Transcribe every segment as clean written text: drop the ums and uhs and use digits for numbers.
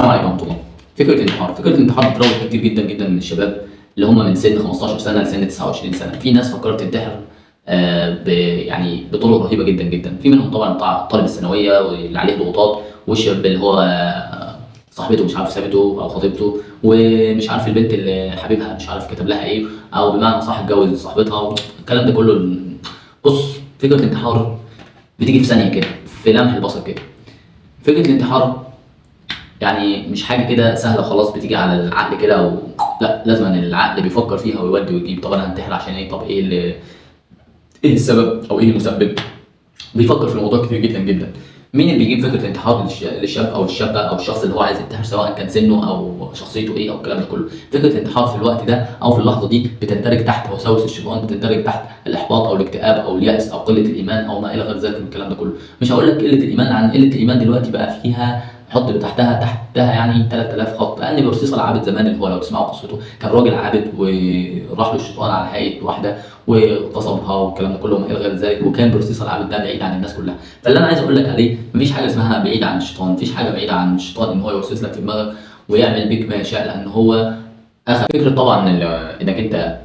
السلام عليكم ورحمة الله. فكرة الانتحار بتراود كتير جدا جدا من الشباب اللي هم من سن 15 سنة لسن 29 سنة. في ناس فكرت تنتحر يعني بطرق رهيبة جدا جدا. في منهم طبعا طالب الثانوية واللي عليه ضغوطات، والشاب اللي هو صاحبته مش عارف سابته او خطيبته، ومش عارف البنت اللي حبيبها مش عارف كتب لها ايه، او بمعنى صح اتجوز صاحبتها. الكلام ده كله بص، فكرة الانتحار بتيجي في ثانية كده، في لمح البصر كده. فكرة الانتحار يعني مش حاجه كده سهله خلاص بتيجي على العقل كده لا، لازم أن العقل بيفكر فيها ويودي ويجيب. طب انا هنتحر عشان ايه؟ طب ايه السبب او ايه المسبب؟ بيفكر في الموضوع كتير جدا جدا. مين اللي بيجيب فكره الانتحار للشاب او الشابه او الشخص اللي هو عايز ينتحر، سواء كان سنه او شخصيته ايه او الكلام ده كله؟ فكره الانتحار في الوقت ده او في اللحظه دي بتندرج تحت وساوس الشيطان، بتندرج تحت الاحباط او الاكتئاب او اليأس او قله الايمان او ما الى غير ذلك من الكلام ده كله. مش هقول لك قله الايمان، عن قله الايمان دلوقتي بقى فيها حط تحتها يعني 3000 خط. لان بورسيس العابد زمان، اللي هو لو تسمعوا قصته، كان راجل عابد وراح له الشيطان على هيئه واحده واغتصبها والكلام ده كله وما الى غير ذلك، وكان بورسيس العابد ده بعيد عن الناس كلها. فاللي انا عايز اقول لك عليه، مفيش حاجه اسمها بعيد عن الشيطان، مفيش حاجه بعيده عن الشيطان ان هو يوسوس لك في دماغك ويعمل بيك ما يشاء، لان هو اخذ فكره طبعا انك انت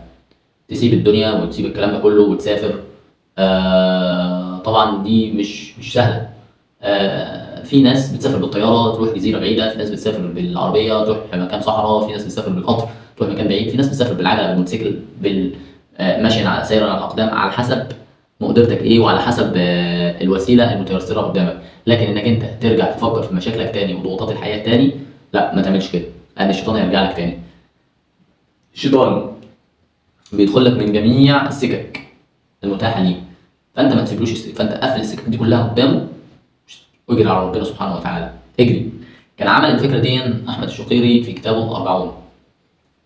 تسيب الدنيا وتسيب الكلام ده كله وتسافر. طبعا دي مش سهله. في ناس بتسافر بالطياره تروح جزيره بعيده، في ناس بتسافر بالعربيه تروح مكان صحراء، في ناس بتسافر بالقطر تروح مكان بعيد، في ناس بتسافر بالعجله بالموتوسيكل ماشيا على سير على الاقدام، على حسب مقدرتك ايه وعلى حسب الوسيله المتيسره قدامك. لكن انك انت ترجع تفكر في مشاكلك تاني وضغوطات الحياه تاني، لا، ما تعملش كده، لان الشيطان هيرجع لك تاني. الشيطان بيدخل لك من جميع السكك المتاحه ليه، فانت ما تسيبلوش فانت قفل السكك دي كلها قدامه واجري على ربنا سبحانه وتعالى، اجري. كان عمل الفكره دي احمد الشقيري في كتابه 40.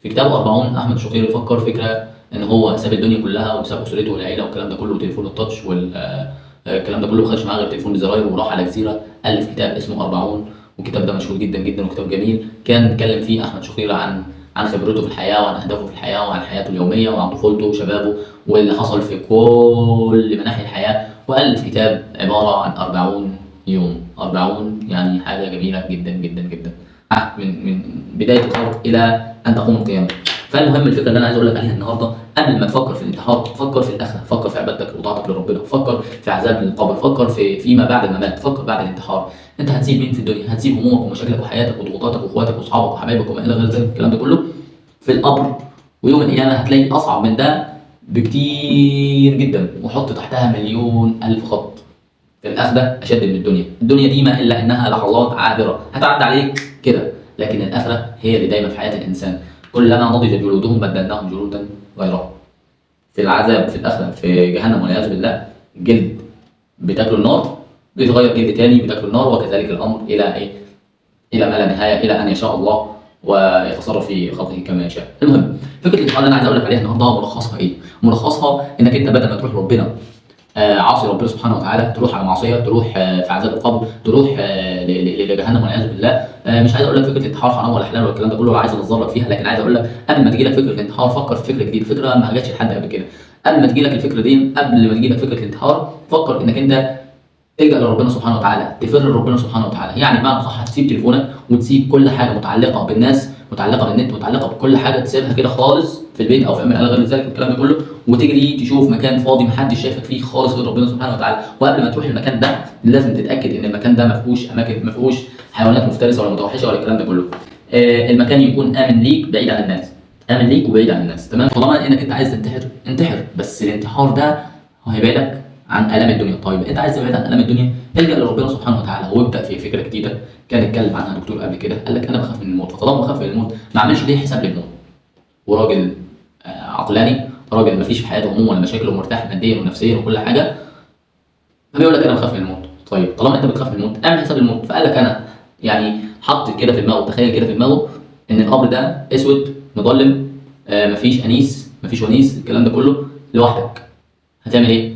في كتابه 40 احمد الشقيري فكر فكره ان هو ساب الدنيا كلها وساب اسرته والعيله والكلام ده كله وتليفون التاتش والكلام ده كله، ما خدش معاه غير تليفون بزراير، وراح على جزيره الف كتاب اسمه 40. والكتاب ده مشهور جدا جدا وكتاب جميل. كان اتكلم فيه احمد شقيري عن خبرته في الحياه وعن اهدافه في الحياه وعن حياته اليوميه وعن طفولته وشبابه واللي حصل في كل مناحي الحياه، والف كتاب عباره عن 40 يوم. 40 يعني حاجه جميله جدا جدا جدا، من بدايه الخلق الى ان تقوم القيامه. فالمهم الفكره اللي انا عايز اقول لك عليها النهارده، قبل ما تفكر في الانتحار فكر في الاخره، فكر في عبادتك وطاعتك لربنا، فكر في عذاب القبر، فكر فيما بعد الممات، فكر بعد الانتحار. انت هتسيب مين في الدنيا؟ هتسيب همومك ومشاكلك وحياتك وضغوطاتك واخواتك واصحابك وحبايبك وما الى غير ذلك الكلام ده كله في القبر، ويوم القيامه هتلاقي اصعب من ده بكتير جدا، وحط تحتها مليون الف خط. في الآخرة أشد من الدنيا. الدنيا دي ما إلا إنها لحظات عابرة هتعدي عليك كده، لكن الآخرة هي اللي دايما في حياة الإنسان. كلما نضجت جلودهم بدلناهم جلودا غيرها. في العذاب في الآخرة في جهنم والعياذ بالله، جلد بتاكله النار بيتغير جلد تاني بتاكله النار، وكذلك الأمر إلى إيه؟ إلى ما لا نهاية، إلى أن يشاء الله ويتصرف في خلقه كما يشاء. المهم فكرة الانتحار اللي أنا عايز أقول لك عليها النهارده ملخصها إيه؟ ملخصها إنك أنت بدل ما تروح لربنا عاصي ربنا سبحانه وتعالى، تروح على معصيه، تروح في عذاب القبر، تروح لجهنم والعياذ بالله. مش عايز اقول لك فكره الانتحار حرام ولا حلال ولا الكلام ده كله، ولا عايز انظر لك فيها، لكن عايز اقول لك قبل ما تجي لك فكره الانتحار فكر في فكره جديده، فكره ما جاتش لحد قبل كده. قبل ما تجي لك الفكره دي، قبل ما تجي لك فكره الانتحار، فكر انك انت تلجأ لربنا سبحانه وتعالى، تفر لربنا سبحانه وتعالى. يعني بمعنى صح تسيب تليفونك وتسيب كل حاجه متعلقه بالناس، متعلقه بالنت، متعلقه بكل حاجه، تسيبها كده خالص في البيت او في اماكن غير ذلك الكلام ده كله، وتجري تشوف مكان فاضي محدش شايفك فيه خالص غير ربنا سبحانه وتعالى. وقبل ما تروح المكان ده لازم تتاكد ان المكان ده ما فيهوش حيوانات مفترسه ولا متوحشه ولا الكلام ده كله. المكان يكون امن ليك بعيد عن الناس، امن ليك وبعيد عن الناس، تمام؟ طالما انك انت عايز تنتحر انتحر، بس الانتحار ده هيبعدك عن الام الدنيا. طيب انت عايز تبعد عن الام الدنيا، الجا لربنا سبحانه وتعالى وابدا في فكره جديده. كان اتكلم عنها دكتور قبل كده، قال لك انا بخاف من الموت، فطالما بخاف من الموت ما اعملش ليه حساب للموت. وراجل عقلاني، راجل ما فيش في حياته هموم ولا مشاكل ومرتاح ماديا ونفسيا وكل حاجه، فبيقول لك انا بخاف من الموت. طيب طالما انت بتخاف من الموت اعمل حساب الموت. فقال لك انا يعني حط كده في دماغه، تخيل كده في دماغه ان القبر ده اسود مظلم، مفيش انيس مفيش ونيس الكلام ده كله، لوحدك. هتعمل ايه؟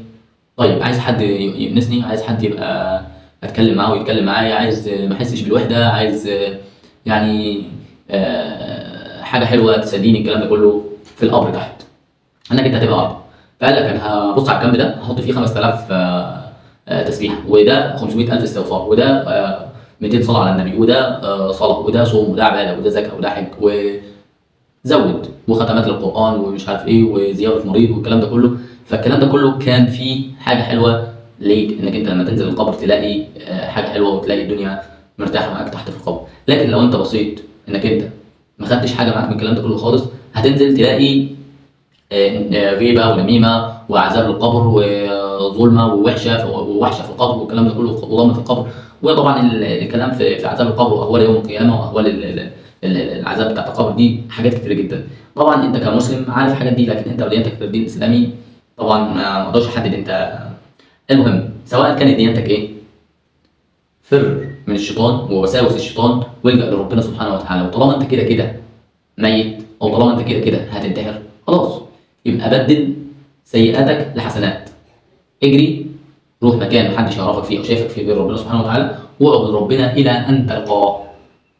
طيب عايز حد يونسني، عايز حد يبقى اتكلم معاه ويتكلم معايا، عايز ما احسش بالوحده، عايز يعني حاجه حلوه تسليني الكلام ده كله في القبر تحت، انك انت هتبقى ارض. فقال لك انا هبص على الجنب ده هحط فيه 5000 تسبيحه، وده 500000 استغفار، وده 200 صلاه على النبي، وده صلاه، وده صوم، وده عباده، وده زكاه، وده حج، وزود، وختمات للقران، ومش عارف ايه، وزياره مريض، والكلام ده كله. فالكلام ده كله كان فيه حاجه حلوه ليك، انك انت لما تنزل القبر تلاقي حاجه حلوه، وتلاقي الدنيا مرتاحه معاك تحت في القبر. لكن لو انت بصيت انك انت ما خدتش حاجه معاك من الكلام ده كله خالص، هتنزل تلاقي غيبه ونميمه وعذاب للقبر وظلمه ووحشه في القبر، والكلام ده كله، وضلمه في القبر. وطبعا الكلام في عذاب القبر واهوال يوم القيامه، واهوال العذاب بتاعت القبر، دي حاجات كتير جدا. طبعا انت كمسلم عارف الحاجات دي، لكن انت لو ديانتك في الدين الاسلامي طبعا ما اقدرش احدد انت. المهم سواء كانت ديانتك ايه، فر من الشيطان ووساوس الشيطان، والجأ لربنا سبحانه وتعالى. وطالما انت كده كده ميت، او طالما انت كده كده هتنتحر، خلاص يبقى بدل سيئاتك لحسنات. اجري، روح مكان محدش يعرفك فيه او شايفك فيه غير ربنا سبحانه وتعالى، واعبد ربنا الى ان تلقاه.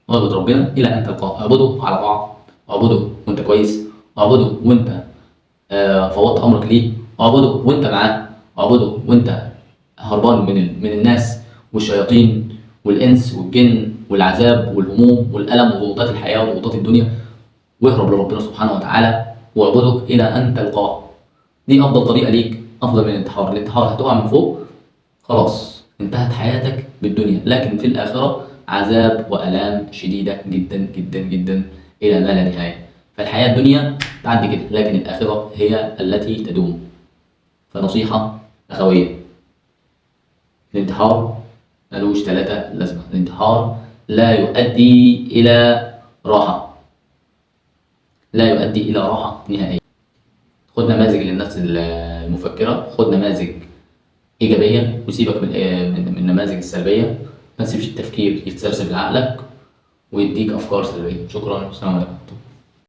اعبد ربنا الى ان تلقاه، اعبده على طاعه، اعبده وانت كويس، اعبده وانت فوضت امرك ليه، اعبده وانت معاه، اعبده وانت هربان من الناس والشياطين والانس والجن والعذاب والهموم والالم وضغوطات الحياه وضغوطات الدنيا، واهرب لربنا سبحانه وتعالى واعبده الى ان تلقاه. دي افضل طريقه ليك، افضل من الانتحار. الانتحار هتقع من فوق، خلاص انتهت حياتك بالدنيا، لكن في الاخره عذاب والام شديده جدا جدا جدا الى ما لا نهايه. فالحياه الدنيا تعدي كده، لكن الاخره هي التي تدوم. فنصيحه اخويه، الانتحار ملوش ثلاثه لازمه. الانتحار لا يؤدي الى راحه، لا يؤدي الى راحه نهائيه. خد نماذج للناس المفكره، خد نماذج ايجابيه، وسيبك من النماذج السلبيه. ما تسيبش التفكير يتسرسب لعقلك ويديك افكار سلبيه. شكرا، والسلام عليكم.